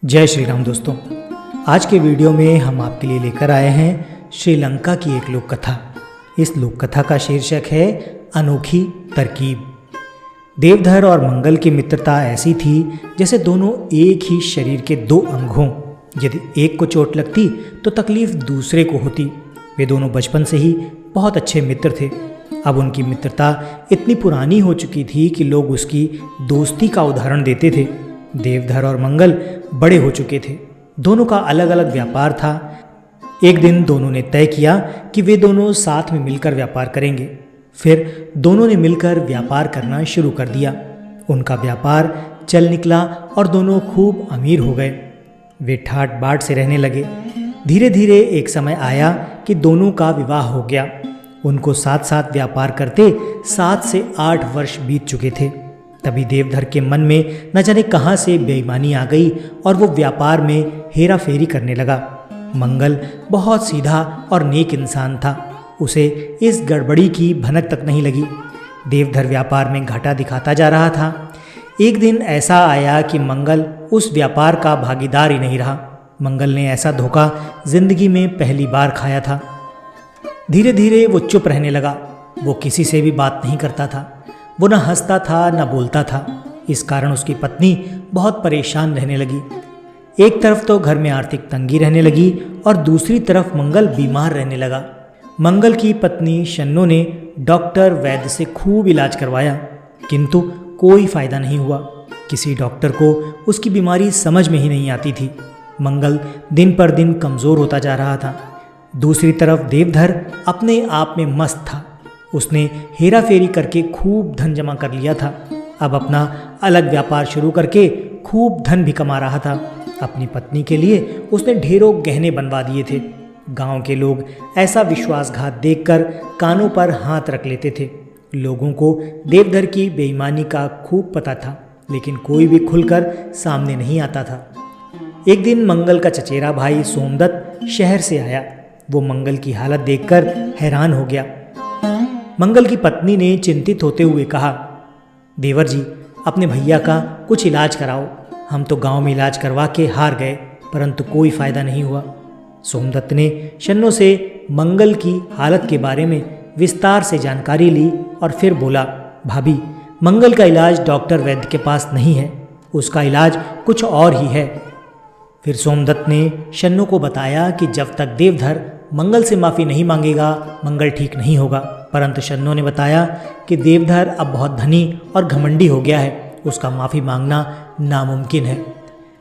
जय श्री राम दोस्तों। आज के वीडियो में हम आपके लिए लेकर आए हैं श्रीलंका की एक लोक कथा। इस लोक कथा का शीर्षक है अनोखी तरकीब। देवधर और मंगल की मित्रता ऐसी थी जैसे दोनों एक ही शरीर के दो अंग हों। यदि एक को चोट लगती तो तकलीफ दूसरे को होती। वे दोनों बचपन से ही बहुत अच्छे मित्र थे। अब उनकी मित्रता इतनी पुरानी हो चुकी थी कि लोग उसकी दोस्ती का उदाहरण देते थे। देवधर और मंगल बड़े हो चुके थे। दोनों का अलग अलग व्यापार था। एक दिन दोनों ने तय किया कि वे दोनों साथ में मिलकर व्यापार करेंगे। फिर दोनों ने मिलकर व्यापार करना शुरू कर दिया। उनका व्यापार चल निकला और दोनों खूब अमीर हो गए। वे ठाट बाट से रहने लगे। धीरे धीरे एक समय आया कि दोनों का विवाह हो गया। उनको साथ साथ व्यापार करते 7 से 8 वर्ष बीत चुके थे। तभी देवधर के मन में न जाने कहाँ से बेईमानी आ गई और वो व्यापार में हेरा फेरी करने लगा। मंगल बहुत सीधा और नेक इंसान था। उसे इस गड़बड़ी की भनक तक नहीं लगी। देवधर व्यापार में घाटा दिखाता जा रहा था। एक दिन ऐसा आया कि मंगल उस व्यापार का भागीदार ही नहीं रहा। मंगल ने ऐसा धोखा जिंदगी में पहली बार खाया था। धीरे धीरे वो चुप रहने लगा। वो किसी से भी बात नहीं करता था। वो न हंसता था न बोलता था। इस कारण उसकी पत्नी बहुत परेशान रहने लगी। एक तरफ तो घर में आर्थिक तंगी रहने लगी और दूसरी तरफ मंगल बीमार रहने लगा। मंगल की पत्नी शन्नो ने डॉक्टर वैद्य से खूब इलाज करवाया, किंतु कोई फायदा नहीं हुआ। किसी डॉक्टर को उसकी बीमारी समझ में ही नहीं आती थी। मंगल दिन पर दिन कमज़ोर होता जा रहा था। दूसरी तरफ देवधर अपने आप में मस्त था। उसने हेरा फेरी करके खूब धन जमा कर लिया था। अब अपना अलग व्यापार शुरू करके खूब धन भी कमा रहा था। अपनी पत्नी के लिए उसने ढेरों गहने बनवा दिए थे। गांव के लोग ऐसा विश्वासघात देखकर कानों पर हाथ रख लेते थे। लोगों को देवधर की बेईमानी का खूब पता था, लेकिन कोई भी खुलकर सामने नहीं आता था। एक दिन मंगल का चचेरा भाई सोमदत्त शहर से आया। वो मंगल की हालत देखकर हैरान हो गया। मंगल की पत्नी ने चिंतित होते हुए कहा, देवर जी, अपने भैया का कुछ इलाज कराओ। हम तो गांव में इलाज करवा के हार गए, परंतु कोई फायदा नहीं हुआ। सोमदत्त ने शन्नो से मंगल की हालत के बारे में विस्तार से जानकारी ली और फिर बोला, भाभी, मंगल का इलाज डॉक्टर वैद्य के पास नहीं है। उसका इलाज कुछ और ही है। फिर सोमदत्त ने शन्नो को बताया कि जब तक देवधर मंगल से माफ़ी नहीं मांगेगा मंगल ठीक नहीं होगा। परंतु शन्नो ने बताया कि देवधर अब बहुत धनी और घमंडी हो गया है। उसका माफ़ी मांगना नामुमकिन है।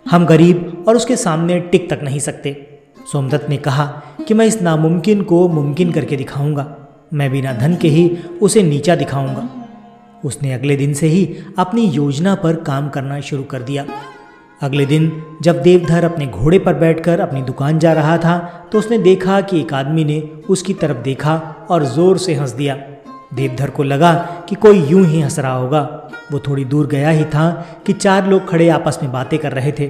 हम गरीब और उसके सामने टिक तक नहीं सकते। सोमदत्त ने कहा कि मैं इस नामुमकिन को मुमकिन करके दिखाऊंगा। मैं बिना धन के ही उसे नीचा दिखाऊंगा। उसने अगले दिन से ही अपनी योजना पर काम करना शुरू कर दिया। अगले दिन जब देवधर अपने घोड़े पर बैठकर अपनी दुकान जा रहा था तो उसने देखा कि एक आदमी ने उसकी तरफ देखा और ज़ोर से हंस दिया। देवधर को लगा कि कोई यूं ही हंस रहा होगा। वो थोड़ी दूर गया ही था कि 4 लोग खड़े आपस में बातें कर रहे थे।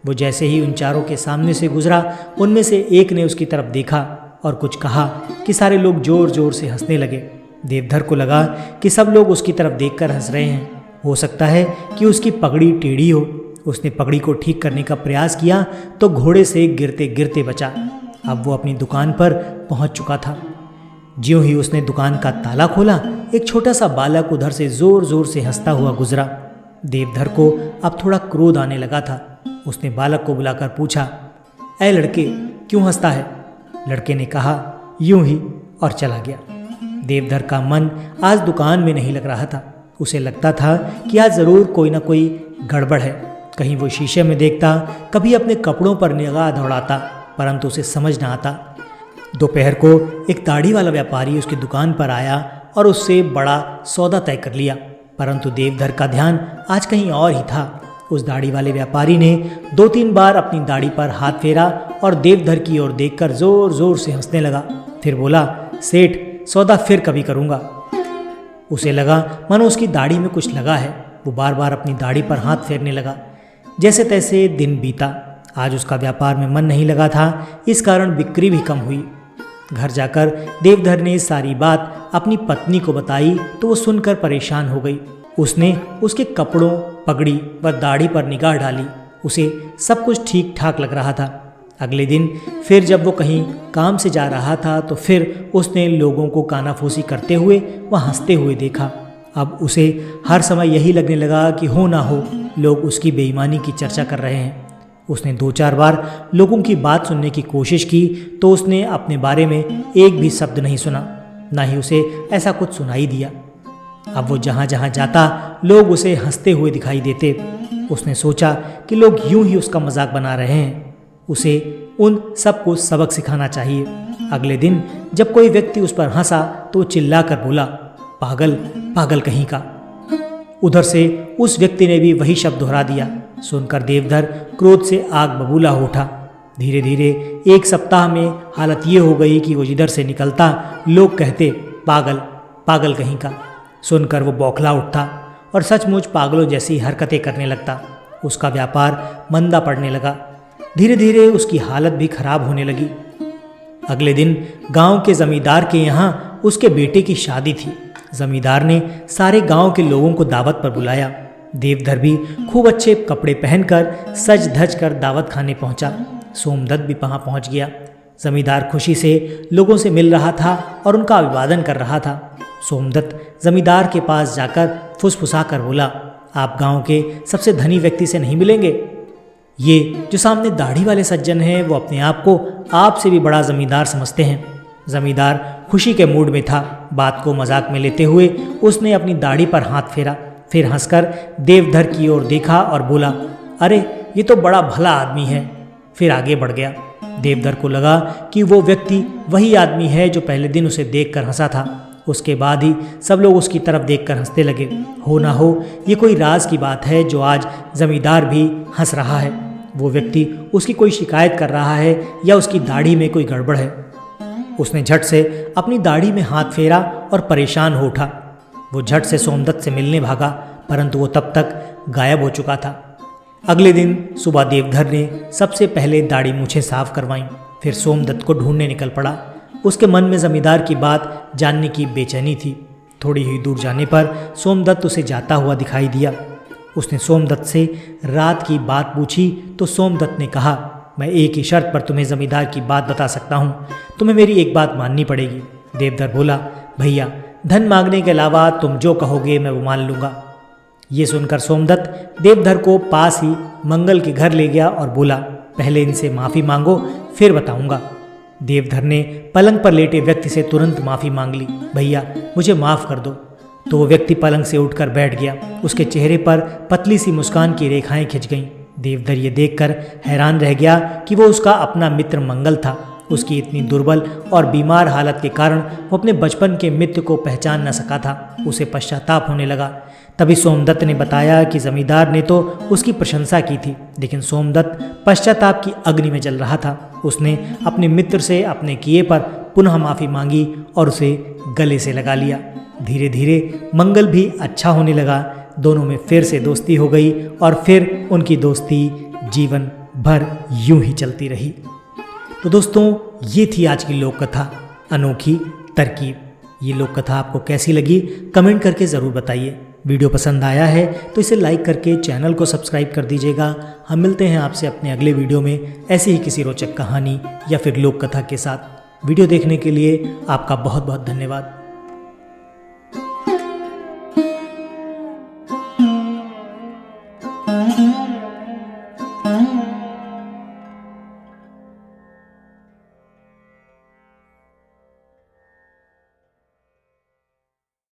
वो जैसे ही उन चारों के सामने से गुजरा, उनमें से एक ने उसकी तरफ देखा और कुछ कहा कि सारे लोग ज़ोर ज़ोर से हंसने लगे। देवधर को लगा कि सब लोग उसकी तरफ देखकर हंस रहे हैं। हो सकता है कि उसकी पगड़ी टेढ़ी हो। उसने पगड़ी को ठीक करने का प्रयास किया तो घोड़े से गिरते गिरते बचा। अब वो अपनी दुकान पर पहुंच चुका था। ज्यों ही उसने दुकान का ताला खोला, एक छोटा सा बालक उधर से जोर जोर से हंसता हुआ गुजरा। देवधर को अब थोड़ा क्रोध आने लगा था। उसने बालक को बुलाकर पूछा, ऐ लड़के, क्यों हंसता है? लड़के ने कहा, यूं ही, और चला गया। देवधर का मन आज दुकान में नहीं लग रहा था। उसे लगता था कि आज ज़रूर कोई ना कोई गड़बड़ है। कहीं वो शीशे में देखता, कभी अपने कपड़ों पर निगाह दौड़ाता, परंतु उसे समझ न आता। दोपहर को एक दाढ़ी वाला व्यापारी उसकी दुकान पर आया और उससे बड़ा सौदा तय कर लिया, परंतु देवधर का ध्यान आज कहीं और ही था। उस दाढ़ी वाले व्यापारी ने 2-3 बार अपनी दाढ़ी पर हाथ फेरा और देवधर की ओर देखकर जोर जोर से हंसने लगा। फिर बोला, सेठ, सौदा फिर कभी करूँगा। उसे लगा मानो उसकी दाढ़ी में कुछ लगा है। वो बार बार अपनी दाढ़ी पर हाथ फेरने लगा। जैसे तैसे दिन बीता। आज उसका व्यापार में मन नहीं लगा था। इस कारण बिक्री भी कम हुई। घर जाकर देवधर ने सारी बात अपनी पत्नी को बताई तो वो सुनकर परेशान हो गई। उसने उसके कपड़ों, पगड़ी व दाढ़ी पर निगाह डाली उसे सब कुछ ठीक ठाक लग रहा था। अगले दिन फिर जब वो कहीं काम से जा रहा था तो फिर उसने लोगों को कानाफूसी करते हुए व हंसते हुए देखा। अब उसे हर समय यही लगने लगा कि हो ना हो लोग उसकी बेईमानी की चर्चा कर रहे हैं। उसने 2-4 बार लोगों की बात सुनने की कोशिश की तो उसने अपने बारे में एक भी शब्द नहीं सुना, ना ही उसे ऐसा कुछ सुनाई दिया। अब वो जहाँ जहाँ जाता लोग उसे हंसते हुए दिखाई देते। उसने सोचा कि लोग यूं ही उसका मजाक बना रहे हैं, उसे उन सबको सबक सिखाना चाहिए। अगले दिन जब कोई व्यक्ति उस पर हंसा तो चिल्लाकर बोला, पागल, पागल कहीं का। उधर से उस व्यक्ति ने भी वही शब्द दोहरा दिया। सुनकर देवधर क्रोध से आग बबूला हो उठा। धीरे धीरे 1 सप्ताह में हालत ये हो गई कि वो जिधर से निकलता लोग कहते, पागल, पागल कहीं का। सुनकर वो बौखला उठता और सचमुच पागलों जैसी हरकतें करने लगता। उसका व्यापार मंदा पड़ने लगा। धीरे धीरे उसकी हालत भी खराब होने लगी। अगले दिन गांव के जमींदार के यहाँ उसके बेटे की शादी थी। जमींदार ने सारे गांव के लोगों को दावत पर बुलाया। देवधर भी खूब अच्छे कपड़े पहनकर सज धज कर दावत खाने पहुंचा। सोमदत्त भी वहां पहुंच गया। जमींदार खुशी से लोगों से मिल रहा था और उनका अभिवादन कर रहा था। सोमदत्त जमींदार के पास जाकर फुसफुसा कर बोला, आप गांव के सबसे धनी व्यक्ति से नहीं मिलेंगे? ये जो सामने दाढ़ी वाले सज्जन हैं वो अपने आप को आपसे भी बड़ा जमींदार समझते हैं। जमींदार खुशी के मूड में था। बात को मजाक में लेते हुए उसने अपनी दाढ़ी पर हाथ फेरा, फिर हंसकर देवधर की ओर देखा और बोला, अरे ये तो बड़ा भला आदमी है। फिर आगे बढ़ गया। देवधर को लगा कि वो व्यक्ति वही आदमी है जो पहले दिन उसे देखकर हंसा था। उसके बाद ही सब लोग उसकी तरफ देखकर हंसने लगे। हो ना हो ये कोई राज की बात है जो आज जमींदार भी हंस रहा है। वो व्यक्ति उसकी कोई शिकायत कर रहा है या उसकी दाढ़ी में कोई गड़बड़ है। उसने झट से अपनी दाढ़ी में हाथ फेरा और परेशान हो उठा। वो झट से सोमदत्त से मिलने भागा, परंतु वो तब तक गायब हो चुका था। अगले दिन सुबह देवधर ने सबसे पहले दाढ़ी मूछें साफ करवाईं, फिर सोमदत्त को ढूंढने निकल पड़ा। उसके मन में जमींदार की बात जानने की बेचैनी थी। थोड़ी ही दूर जाने पर सोमदत्त उसे जाता हुआ दिखाई दिया। उसने सोमदत्त से रात की बात पूछी तो सोमदत्त ने कहा, मैं एक ही शर्त पर तुम्हें जमींदार की बात बता सकता हूँ, तुम्हें मेरी एक बात माननी पड़ेगी। देवधर बोला, भैया धन मांगने के अलावा तुम जो कहोगे मैं वो मान लूँगा। ये सुनकर सोमदत्त देवधर को पास ही मंगल के घर ले गया और बोला, पहले इनसे माफ़ी मांगो फिर बताऊँगा। देवधर ने पलंग पर लेटे व्यक्ति से तुरंत माफ़ी मांग ली, भैया मुझे माफ़ कर दो। तो वो व्यक्ति पलंग से उठकर बैठ गया। उसके चेहरे पर पतली सी मुस्कान की रेखाएं खिंच गईं। देवधर ये देखकर हैरान रह गया कि वो उसका अपना मित्र मंगल था। उसकी इतनी दुर्बल और बीमार हालत के कारण वो अपने बचपन के मित्र को पहचान न सका था। उसे पश्चाताप होने लगा। तभी सोमदत्त ने बताया कि जमींदार ने तो उसकी प्रशंसा की थी, लेकिन सोमदत्त पश्चाताप की अग्नि में जल रहा था। उसने अपने मित्र से अपने किए पर पुनः माफ़ी मांगी और उसे गले से लगा लिया। धीरे धीरे मंगल भी अच्छा होने लगा। दोनों में फिर से दोस्ती हो गई और फिर उनकी दोस्ती जीवन भर यूं ही चलती रही। तो दोस्तों, ये थी आज की लोक कथा, अनोखी तरकीब। ये लोक कथा आपको कैसी लगी कमेंट करके ज़रूर बताइए। वीडियो पसंद आया है तो इसे लाइक करके चैनल को सब्सक्राइब कर दीजिएगा। हम मिलते हैं आपसे अपने अगले वीडियो में ऐसी ही किसी रोचक कहानी या फिर लोक कथा के साथ। वीडियो देखने के लिए आपका बहुत बहुत धन्यवाद। Mm-hmm.